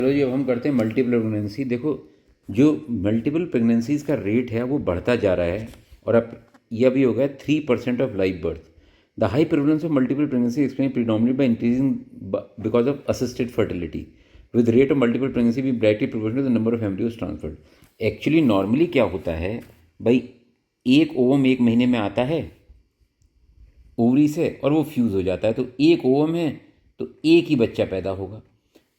चलो जी, अब हम करते हैं मल्टीपल प्रेगनेंसी। देखो, जो मल्टीपल प्रेगनेंसीज का रेट है वो बढ़ता जा रहा है, और अब यह भी हो गया 3% of live birth. The high prevalence of multiple pregnancy explain predominate by increasing because of assisted fertility with rate of multiple pregnancy भी directly proportional to the number of embryos transferred. Actually normally क्या होता है भाई, एक ovum एक महीने में आता है ओवरी से और वो फ्यूज़ हो जाता है, तो एक ओवम है तो एक ही बच्चा पैदा होगा।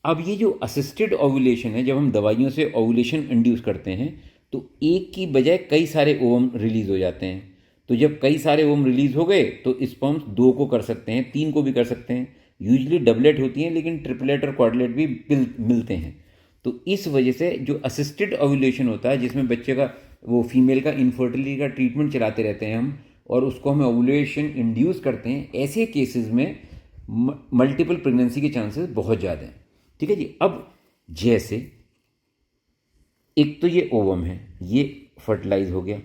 अब ये जो असिस्टेड ओव्यूलेशन है, जब हम दवाइयों से ओव्यूलेशन इंड्यूस करते हैं तो एक की बजाय कई सारे ओवम रिलीज हो जाते हैं। तो जब कई सारे ओवम रिलीज हो गए तो स्पर्म्स 2 को कर सकते हैं, 3 को भी कर सकते हैं। यूजली डबलेट होती हैं, लेकिन ट्रिपलेट और क्वाड्रलेट भी मिलते हैं। तो इस वजह से जो असिस्टेड ओव्यूलेशन होता है, जिसमें बच्चे का वो फीमेल का इनफर्टिलिटी का ट्रीटमेंट चलाते रहते हैं हम, और उसको हम ओव्यूलेशन इंड्यूस करते हैं, ऐसे केसेस में मल्टीपल प्रेगनेंसी के चांसेस बहुत ज़्यादा हैं। ठीक है जी। अब जैसे एक तो ये ओवम है, ये फर्टिलाइज हो गया,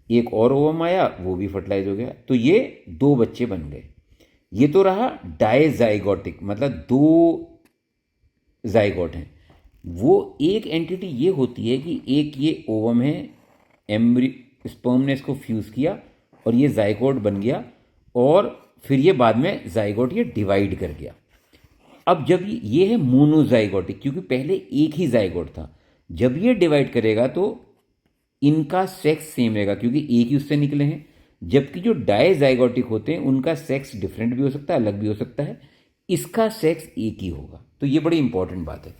एक और ओवम आया वो भी फर्टिलाइज हो गया, तो ये 2 बच्चे बन गए। ये तो रहा डायजाइगोटिक, मतलब 2 जाइगोट हैं। वो एक एंटिटी ये होती है कि एक ये ओवम है, एम्ब्री स्पर्म ने इसको फ्यूज़ किया और ये जाइगोट बन गया, और फिर ये बाद में जाइगोट ये डिवाइड कर गया। अब जब ये है मोनोजाइगोटिक, क्योंकि पहले एक ही जाइगोट था। जब ये डिवाइड करेगा तो इनका सेक्स सेम रहेगा, क्योंकि एक ही उससे निकले हैं। जबकि जो डायजाइगोटिक होते हैं उनका सेक्स डिफरेंट भी हो सकता है, अलग भी हो सकता है। इसका सेक्स एक ही होगा। तो ये बड़ी इंपॉर्टेंट बात है।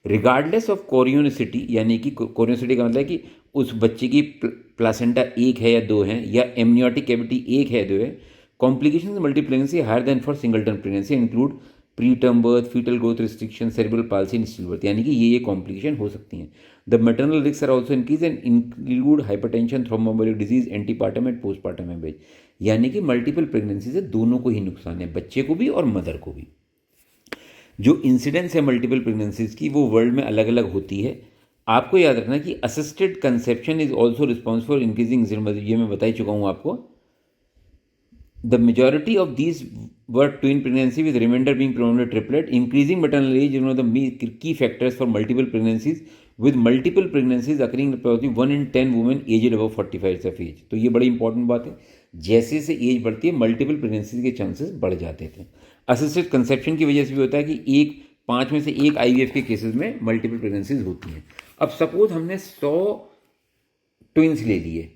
रिगार्डलेस ऑफ कोरियोनिसिटी, यानी कि कोरियोनिसिटी का मतलब है कि उस बच्चे की प्लासेंटा एक है या 2 है, या एमनियोटिक कैविटी एक है 2 है, complication multiple pregnancy higher than for singleton pregnancy include preterm birth, fetal growth restriction, cerebral palsy in stillbirth. यानी कि ये कॉम्प्लिकेशन हो सकती हैं। The maternal risk are also increase and include hypertension, thromboembolic disease, antepartum and postpartum haemorrhage. यानी कि multiple pregnancy से दोनों को ही नुकसान है, बच्चे को भी और मदर को भी। जो इंसिडेंस है मल्टीपल प्रेगनेंसीज की वो वर्ल्ड में अलग अलग होती है। आपको याद रखना कि assisted conception is also responsible for increasing, ये मैं बता ही चुका हूँ आपको। The majority of these were twin pregnancy, with remainder being predominantly triplet. Increasing maternal age is one of the key factors for multiple pregnancies, with multiple pregnancies occurring approximately 1 in 10 women aged above 45 years of age. तो ये बड़ी important बात है। जैसे जैसे as बढ़ती है multiple pregnancies के चांसेस बढ़ जाते थे। असिस्टेड कंसेप्शन की वजह से भी होता है कि 5 में से 1 IVF के केसेस में मल्टीपल प्रेगनेंसीज होती हैं। अब सपोज हमने 100 ट्विंस ले लिए,